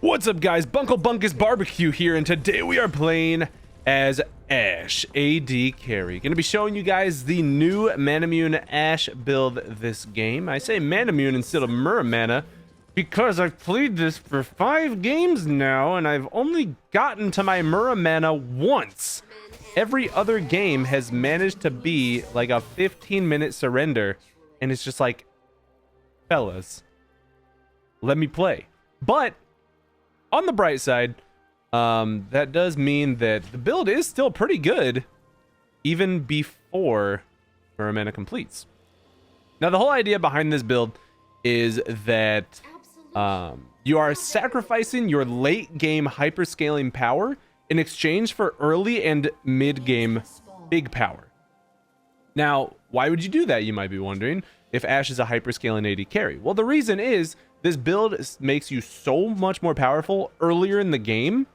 What's up, guys? Bunkle Bunkus Barbecue here, and today we are playing as Ashe, AD carry. Gonna be showing you guys the new Manamune Ashe build this game. I say Manamune instead of Muramana because I've played this for 5 games now, and I've only gotten to my Muramana once. Every other game has managed to be like a 15-minute surrender, and it's just like, fellas, let me play. But on the bright side, that does mean that the build is still pretty good even before Muramana completes. Now, the whole idea behind this build is that you are sacrificing your late game hyperscaling power in exchange for early and mid game big power. Now, why would you do that, you might be wondering, if Ashe is a hyperscaling AD carry? Well, the reason is this build makes you so much more powerful earlier in the game.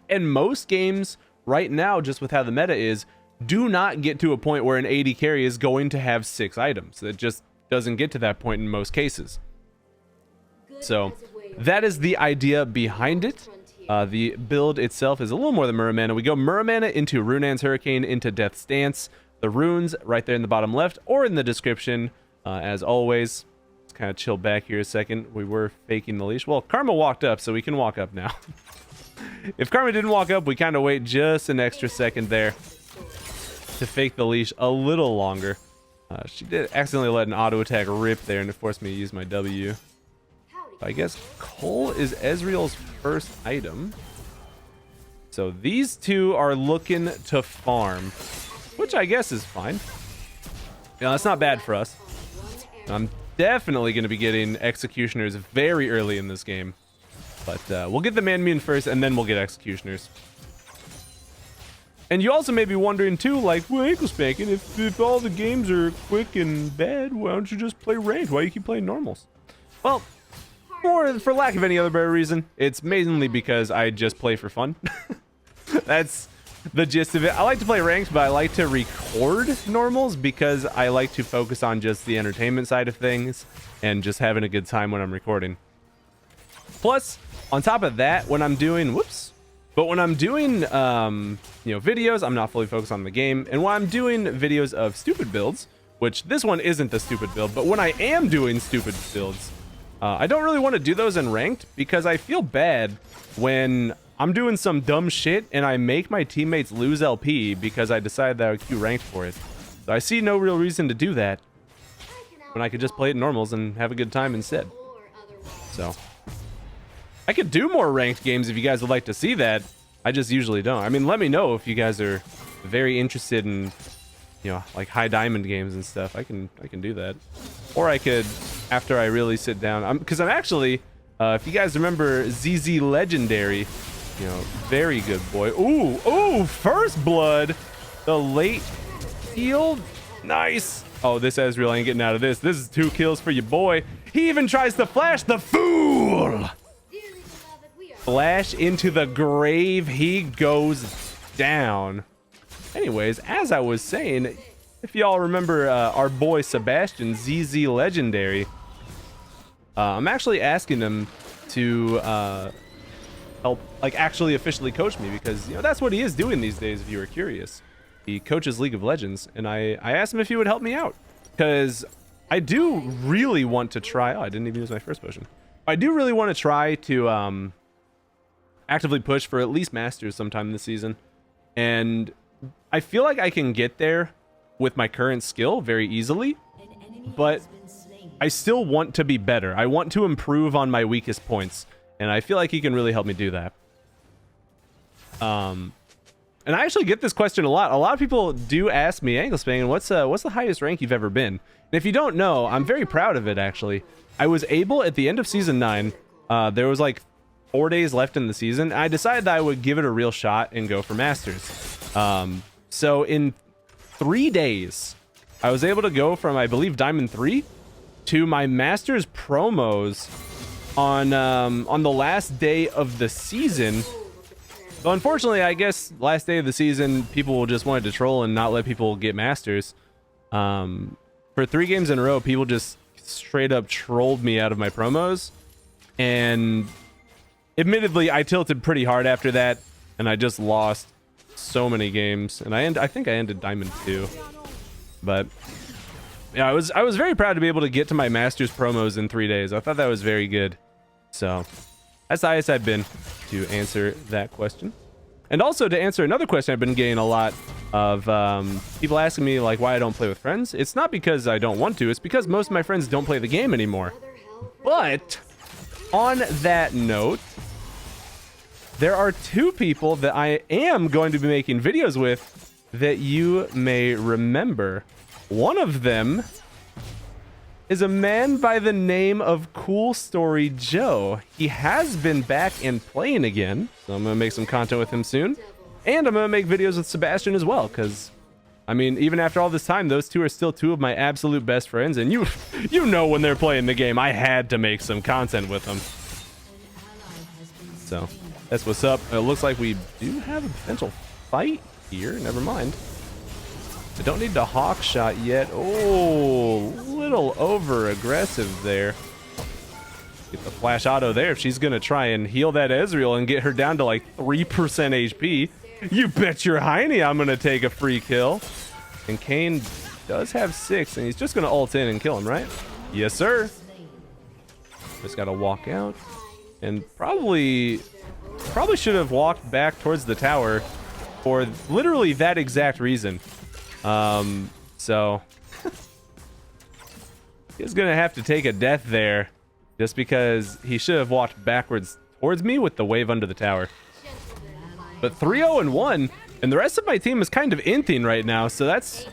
And most games right now, just with how the meta is, do not get to a point where an AD carry is going to have 6 items. It just doesn't get to that point in most cases. So that is the idea behind it. The build itself is a little more than Muramana. We go Muramana into Runan's Hurricane into Death's Dance. The runes right there in the bottom left or in the description, as always. Let's kind of chill back here a second. We were faking the leash. Well, Karma walked up, so we can walk up now. If Karma didn't walk up, we kind of wait just an extra second there to fake the leash a little longer. She did accidentally let an auto attack rip there, and it forced me to use my W. I guess Cole is Ezreal's first item. So these two are looking to farm, which I guess is fine. Yeah, that's not bad for us. I'm definitely going to be getting Executioners very early in this game. But we'll get the Manamune first, and then we'll get Executioners. And you also may be wondering, too, like, well, ankle spanking, if all the games are quick and bad, why don't you just play ranked? Why do you keep playing normals? Well, for lack of any other better reason, it's mainly because I just play for fun. That's the gist of it. I like to play ranked, but I like to record normals because I like to focus on just the entertainment side of things and just having a good time when I'm recording. Plus, on top of that, when I'm doing, when I'm doing, videos, I'm not fully focused on the game. And when I'm doing videos of stupid builds, which this one isn't the stupid build, but when I am doing stupid builds, I don't really want to do those in ranked because I feel bad when I'm doing some dumb shit and I make my teammates lose LP because I decided that I would queue ranked for it. So I see no real reason to do that when I could just play it in normals and have a good time instead. So I could do more ranked games if you guys would like to see that. I just usually don't. I mean, let me know if you guys are very interested in, like high diamond games and stuff. I can do that. Or I could, after I really sit down, because I'm actually, if you guys remember ZZ Legendary, very good boy. Ooh, first blood. The late heal. Nice. Oh, this Ezreal ain't getting out of this. This is 2 kills for your boy. He even tries to flash the fool. Flash into the grave. He goes down. Anyways, as I was saying, if y'all remember our boy Sebastian, ZZ Legendary, I'm actually asking him to help, like, actually officially coach me because, that's what he is doing these days, if you were curious. He coaches League of Legends, and I asked him if he would help me out because I do really want to try. Oh, I didn't even use my first potion. I do really want to try to actively push for at least Masters sometime this season, and I feel like I can get there with my current skill very easily, but I still want to be better. I want to improve on my weakest points, and I feel like he can really help me do that. And I actually get this question a lot. A lot of people do ask me, Ankle Spang, what's the highest rank you've ever been? And if you don't know, I'm very proud of it, actually. I was able, at the end of Season 9, there was like 4 days left in the season. I decided that I would give it a real shot and go for Masters. So in 3 days, I was able to go from, I believe, Diamond 3 to my Masters promos on the last day of the season. So unfortunately, I guess last day of the season, people just wanted to troll and not let people get Masters. For 3 games in a row, people just straight up trolled me out of my promos. And Admittedly, I tilted pretty hard after that, and I just lost so many games. And I think I ended Diamond 2. But yeah, I was very proud to be able to get to my Masters promos in 3 days. I thought that was very good. So that's the highest I've been, to answer that question. And also to answer another question I've been getting a lot of, people asking me like why I don't play with friends. It's not because I don't want to, it's because most of my friends don't play the game anymore. But on that note, there are 2 people that I am going to be making videos with that you may remember. One of them is a man by the name of Cool Story Joe. He has been back and playing again, so I'm gonna make some content with him soon. And I'm gonna make videos with Sebastian as well, because I mean, even after all this time, those 2 are still 2 of my absolute best friends, and you know when they're playing the game, I had to make some content with them. So that's what's up. It looks like we do have a potential fight here. Never mind. I don't need the hawk shot yet. Oh, a little over aggressive there. Get the flash auto there if she's gonna try and heal that Ezreal and get her down to like 3% HP. You bet your hiney I'm gonna take a free kill. And Kane does have 6, and he's just gonna ult in and kill him, right? Yes, sir. Just gotta walk out. And probably should have walked back towards the tower for literally that exact reason. So he's gonna have to take a death there just because he should have walked backwards towards me with the wave under the tower. But 3-0-1, and the rest of my team is kind of inting right now, so that's...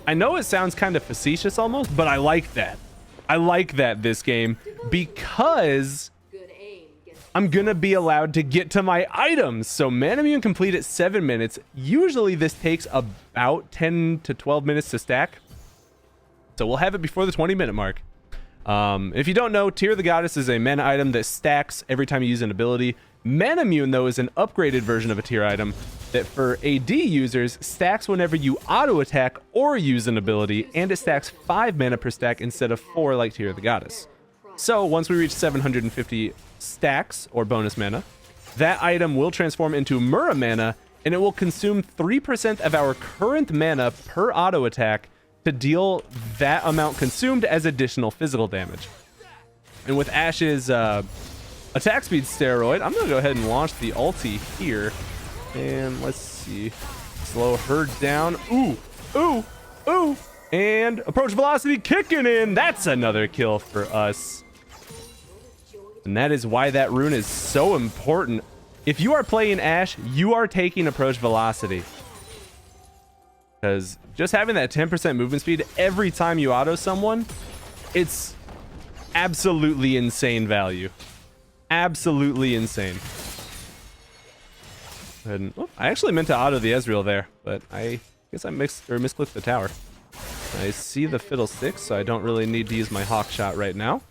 I know it sounds kind of facetious almost, but I like that. I like that this game because I'm gonna be allowed to get to my items. So Man Immune complete at 7 minutes. Usually this takes about 10 to 12 minutes to stack. So we'll have it before the 20-minute mark. If you don't know, Tear of the Goddess is a mana item that stacks every time you use an ability. Man Immune, though, is an upgraded version of a tier item that for AD users stacks whenever you auto attack or use an ability, and it stacks 5 mana per stack instead of 4 like Tear of the Goddess. So once we reach 750 stacks or bonus mana, that item will transform into Muramana, and it will consume 3% of our current mana per auto attack to deal that amount consumed as additional physical damage. And with Ashe's attack speed steroid, I'm gonna go ahead and launch the ulti here, and let's see, slow her down. Ooh, and approach velocity kicking in. That's another kill for us. And that is why that rune is so important. If you are playing Ashe, you are taking approach velocity, because just having that 10% movement speed every time you auto someone, it's absolutely insane value. Absolutely insane. And oh, I actually meant to auto the Ezreal there, but I guess I misclicked the tower. I see the Fiddlesticks, so I don't really need to use my Hawk Shot right now.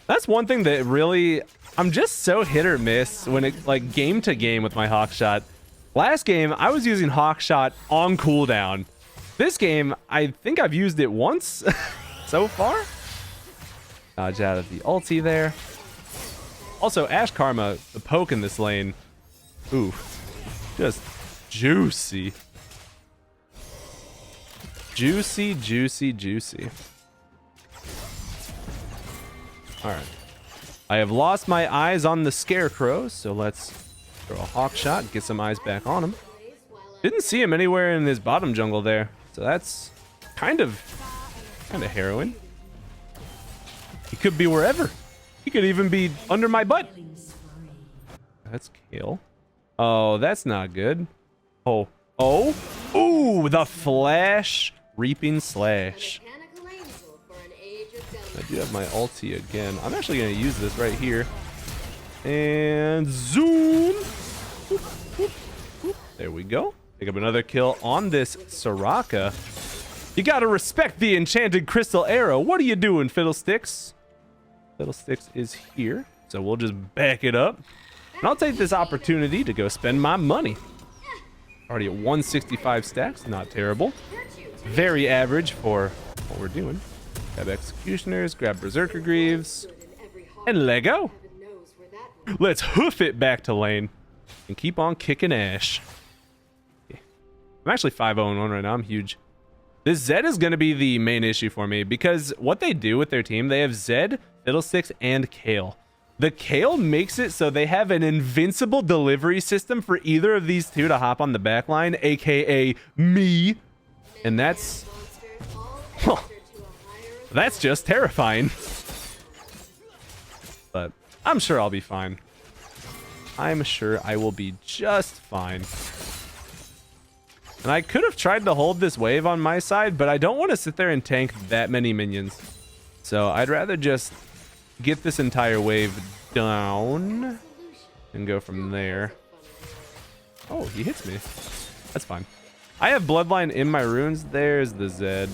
That's one thing that really, I'm just so hit or miss when it, like, game to game with my Hawk Shot. Last game, I was using Hawk Shot on cooldown. This game, I think I've used it once so far. Dodge out of the ulti there. Also, Ashe Karma, the poke in this lane. Ooh, just juicy. Juicy, juicy, juicy. All right. I have lost my eyes on the Scarecrow, so let's throw a Hawk Shot, get some eyes back on him. Didn't see him anywhere in his bottom jungle there, so that's kind of harrowing. He could be wherever. He could even be under my butt. That's Kale. Oh, that's not good. Oh. Ooh, the flash reaping slash. I do have my ulti again. I'm actually going to use this right here. And zoom. There we go. Pick up another kill on this Soraka. You got to respect the enchanted crystal arrow. What are you doing, Fiddlesticks? Fiddlesticks is here, so we'll just back it up. And I'll take this opportunity to go spend my money. Already at 165 stacks, not terrible. Very average for what we're doing. Grab Executioners, grab Berserker Greaves, and let go. Let's hoof it back to lane and keep on kicking Ashe. I'm actually 5-0-1 right now. I'm huge. This Zed is going to be the main issue for me because what they do with their team, they have Zed, Fiddlesticks, and Kale. The Kale makes it so they have an invincible delivery system for either of these two to hop on the back line, aka me. And that's... Huh, that's just terrifying. But I'm sure I'll be fine. I'm sure I will be just fine. And I could have tried to hold this wave on my side, but I don't want to sit there and tank that many minions. So I'd rather just get this entire wave down and go from there. Oh, he hits me. That's fine. I have Bloodline in my runes. There's the Zed.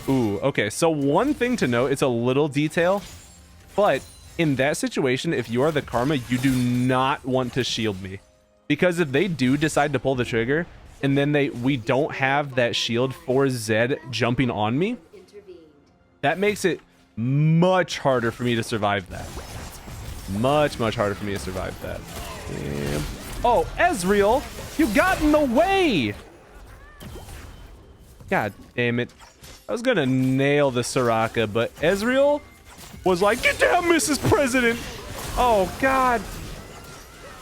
Ooh, okay. So one thing to note, it's a little detail, but in that situation, if you are the Karma, you do not want to shield me. Because if they do decide to pull the trigger, and then we don't have that shield for Zed jumping on me, that makes it much harder for me to survive that. Much harder for me to survive that. And... oh, Ezreal, you got in the way! God damn it. I was gonna nail the Soraka, but Ezreal was like, get down, Mrs. President! Oh, God.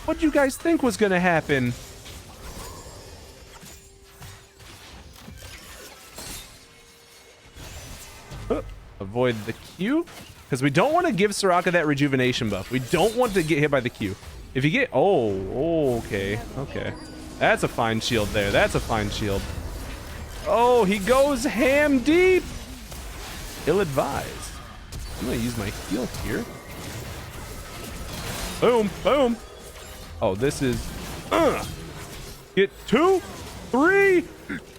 What'd you guys think was gonna happen? Avoid the Q, because we don't want to give Soraka that rejuvenation buff. We don't want to get hit by the Q. If you get... oh, okay. Okay. That's a fine shield there. That's a fine shield. Oh, he goes ham deep. Ill-advised. I'm going to use my heal here. Boom, boom. Oh, this is... Get 2, 3.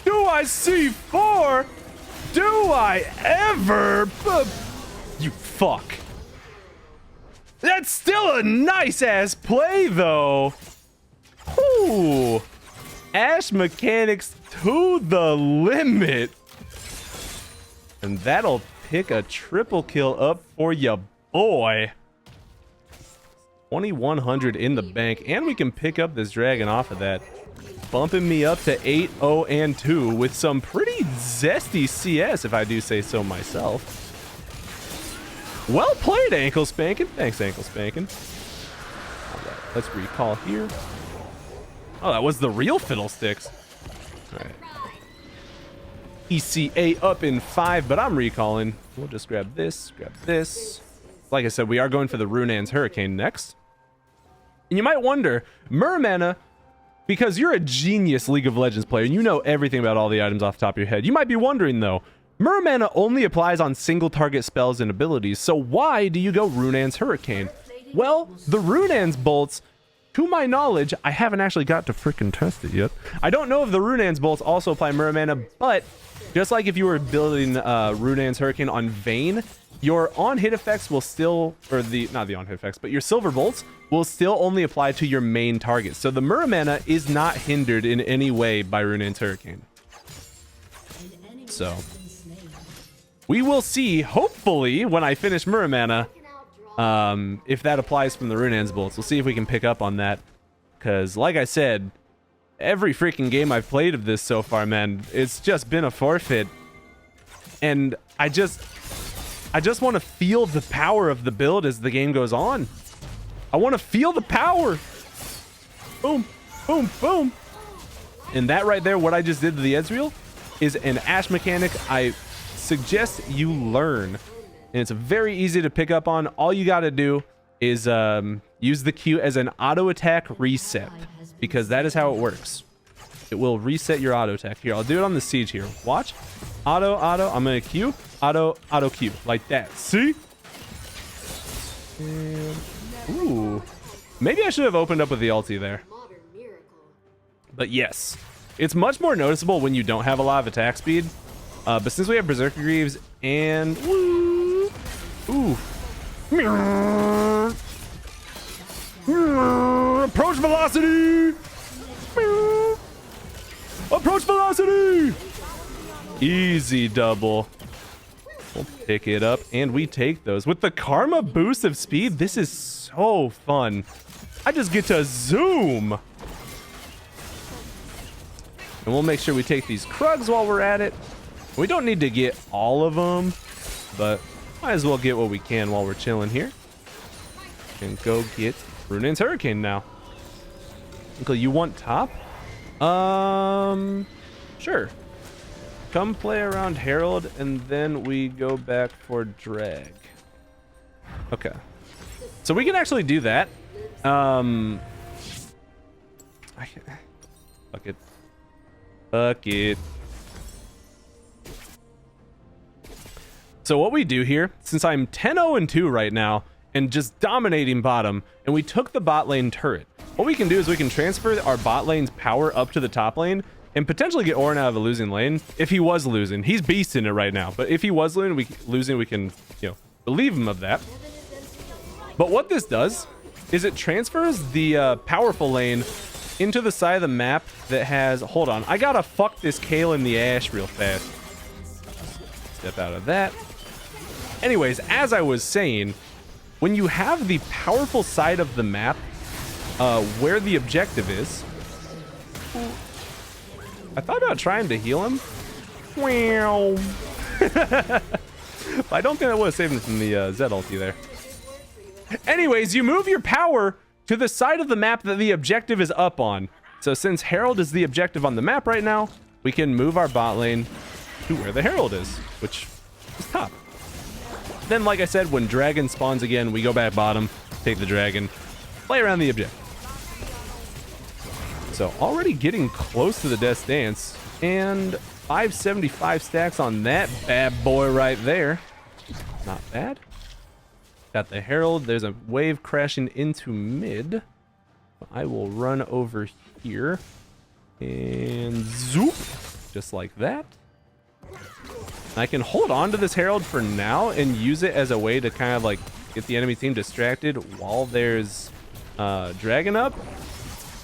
Do I see 4? Do I ever? You fuck. That's still a nice ass play though. Ooh. Ashe mechanics to the limit. And that'll pick a triple kill up for ya boy. 2100 in the bank, and we can pick up this dragon off of that. Bumping me up to 8-0-2 with some pretty zesty CS, if I do say so myself. Well played, Ankle Spanking. Thanks, Ankle Spanking. All right, let's recall here. Oh, that was the real Fiddlesticks. All right. ECA up in 5, but I'm recalling. We'll just grab this, grab this. Like I said, we are going for the Runan's Hurricane next. And you might wonder, Muramana, because you're a genius League of Legends player and you know everything about all the items off the top of your head. You might be wondering though, Muramana only applies on single target spells and abilities, so why do you go Runan's Hurricane? Well, the Runan's bolts, to my knowledge, I haven't actually got to freaking test it yet. I don't know if the Runan's bolts also apply Muramana, but just like if you were building Runan's Hurricane on Vayne, your on-hit effects will still, or not the on-hit effects, but your silver bolts will still only apply to your main target. So the Muramana is not hindered in any way by Runan's Hurricane. So we will see, hopefully, when I finish Muramana, if that applies from the Runan's bolts. We'll see if we can pick up on that. Because, like I said, every freaking game I've played of this so far, man, it's just been a forfeit. And I just want to feel the power of the build as the game goes on. I want to feel the power. Boom, boom, boom. And that right there, what I just did to the Ezreal, is an Ashe mechanic I suggest you learn. And it's very easy to pick up on. All you got to do is use the Q as an auto attack reset, because that is how it works. It will reset your auto attack. Here, I'll do it on the siege here. Watch. Auto, I'm going to Q. Auto, Q. Like that. See? And, ooh. Maybe I should have opened up with the ulti there. But yes. It's much more noticeable when you don't have a lot of attack speed. But since we have Berserker Greaves and... Woo, ooh. Approach velocity! Approach velocity! Easy double. We'll Pick it up, and we take those. With the Karma boost of speed, this is so fun. I just get to zoom. And we'll make sure we take these Krugs while we're at it. We don't need to get all of them, but might as well get what we can while we're chilling here. And go get Runan's Hurricane now. Uncle, you want top? Sure. Come play around Herald, and then we go back for drag. Okay. So we can actually do that. Fuck it. Fuck it. So what we do here, since I'm 10-0-2 right now, and just dominating bottom, and we took the bot lane turret, what we can do is we can transfer our bot lane's power up to the top lane, and potentially get Orin out of a losing lane. If he was losing, he's beasting it right now. But if he was losing, we can, you know, relieve him of that. But what this does is it transfers the powerful lane into the side of the map that has... Hold on, I gotta fuck this Kayle in the Ashe real fast. Step out of that. Anyways, as I was saying, when you have the powerful side of the map where the objective is... I thought about trying to heal him. Wow. I don't think that would have saved him from the Zed ulti there. Anyways, you move your power to the side of the map that the objective is up on. So since Herald is the objective on the map right now, we can move our bot lane to where the Herald is, which is top. Then, like I said, when Dragon spawns again, we go back bottom, take the Dragon, play around the objective. So already getting close to the Death Dance, and 575 stacks on that bad boy right there. Not bad. Got the Herald. There's a wave crashing into mid. I will run over here and zoop, just like that. I can hold on to this Herald for now and use it as a way to kind of like get the enemy team distracted while there's Dragon up.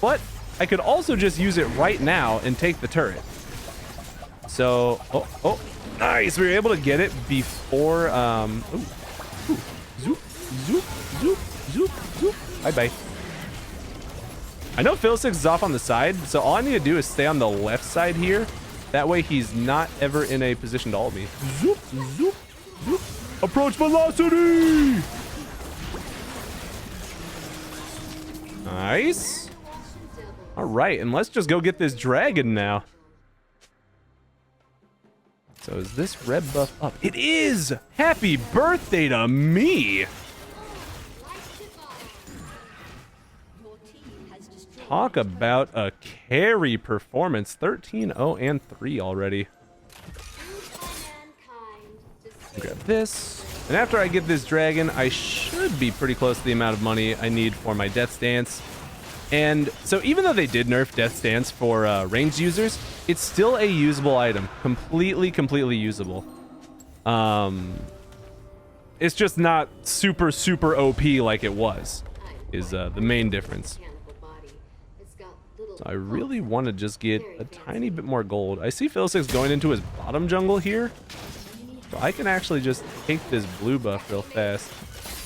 But I could also just use it right now and take the turret. So, oh, nice. We were able to get it before, zoop, zoop, zoop, zoop, zoop. Bye-bye. I know Phil6 is off on the side, so all I need to do is stay on the left side here. That way he's not ever in a position to ult me. Zoop, zoop, zoop. Approach velocity! Nice. All right, and let's just go get this Dragon now. So is this red buff up? It is! Happy birthday to me! Talk about a carry performance. 13-0-3 already. Grab this. And after I get this Dragon, I should be pretty close to the amount of money I need for my Death's Dance. And so even though they did nerf Death's Dance for ranged users, it's still a usable item. Completely usable. It's just not super OP like it was, is the main difference. So I really want to just get a tiny bit more gold. I see Phil6 going into his bottom jungle here. So I can actually just take this blue buff real fast.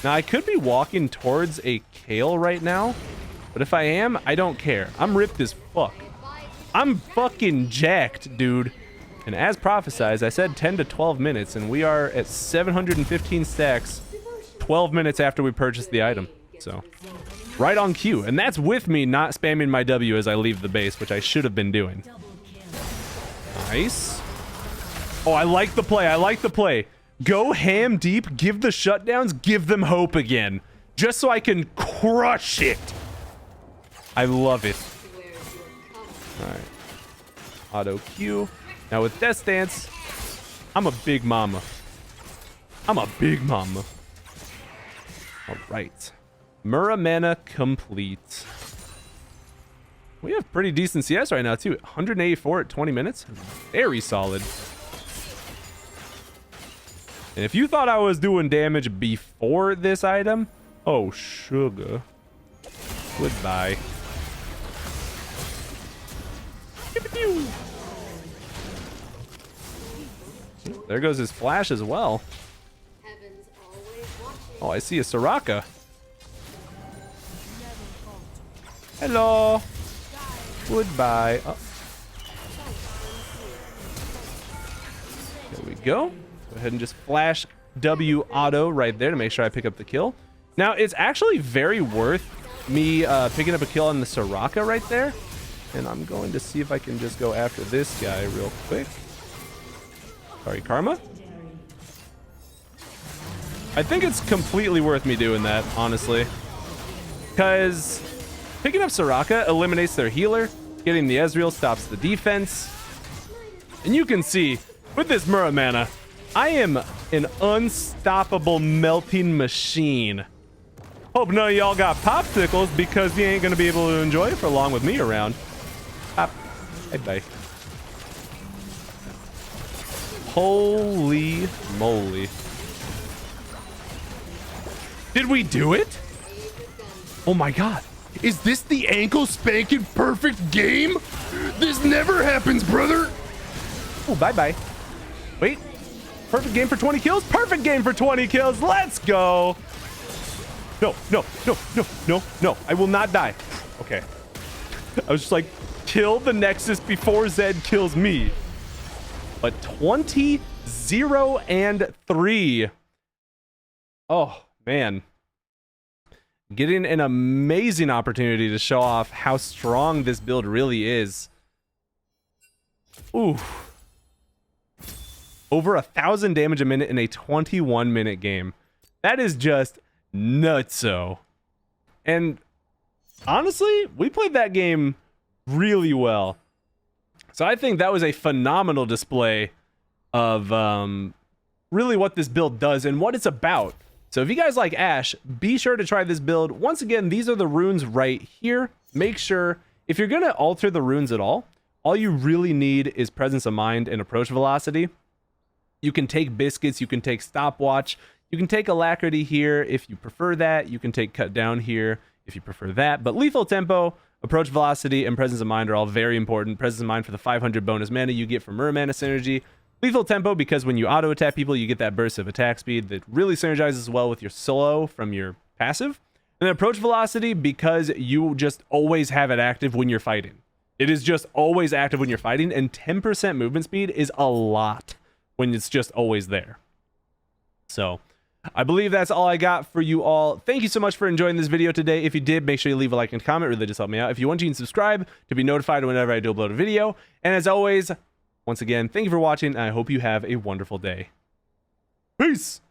Now I could be walking towards a Kayle right now, but if I am, I don't care. I'm ripped as fuck. I'm fucking jacked, dude. And as prophesized, I said 10 to 12 minutes, and we are at 715 stacks 12 minutes after we purchased the item. So, right on cue. And that's with me not spamming my W as I leave the base, which I should have been doing. Nice. Oh, I like the play. I like the play. Go ham deep, give the shutdowns, give them hope again. Just so I can crush it. I love it. Alright. Auto Q. Now with Death Dance, I'm a big mama. I'm a big mama. Alright. Muramana complete. We have pretty decent CS right now too. 184 at 20 minutes. Very solid. And if you thought I was doing damage before this item, oh sugar. Goodbye. There goes his flash as well. Oh, I see a Soraka. Hello. Goodbye. Oh. There we go. Go ahead and just flash W auto right there to make sure I pick up the kill. Now, it's actually very worth me picking up a kill on the Soraka right there. And I'm going to see if I can just go after this guy real quick. Sorry, Karma. I think it's completely worth me doing that, honestly. Because picking up Soraka eliminates their healer. Getting the Ezreal stops the defense. And you can see, with this Muramana, I am an unstoppable melting machine. Hope none of y'all got popsicles because you ain't going to be able to enjoy it for long with me around. Pop. Bye-bye. Holy moly. Did we do it? Oh my god. Is this the ankle spanking perfect game? This never happens, brother. Oh, bye-bye. Wait. Perfect game for 20 kills? Perfect game for 20 kills. Let's go. No, no, no, no, no, no. I will not die. Okay. I was just like, kill the Nexus before Zed kills me. But 20, 0, and 3. Oh, man. Getting an amazing opportunity to show off how strong this build really is. Ooh. Over 1,000 damage a minute in a 21-minute game. That is just nutso. And honestly, we played that game really well. So I think that was a phenomenal display of really what this build does and what it's about. So if you guys like Ashe, be sure to try this build. Once again, these are the runes right here. Make sure, if you're going to alter the runes at all you really need is presence of mind and approach velocity. You can take biscuits, you can take stopwatch, you can take alacrity here if you prefer that. You can take cut down here if you prefer that. But lethal tempo, approach velocity, and presence of mind are all very important. Presence of mind for the 500 bonus mana you get from Muramana synergy. Lethal tempo because when you auto attack people, you get that burst of attack speed that really synergizes well with your solo from your passive. And then approach velocity because you just always have it active when you're fighting. It is just always active when you're fighting, and 10% movement speed is a lot when it's just always there. So I believe that's all I got for you all. Thank you so much for enjoying this video today. If you did, make sure you leave a like and comment. Really just help me out. If you want, you can subscribe to be notified whenever I do upload a video. And as always, once again, thank you for watching, and I hope you have a wonderful day. Peace!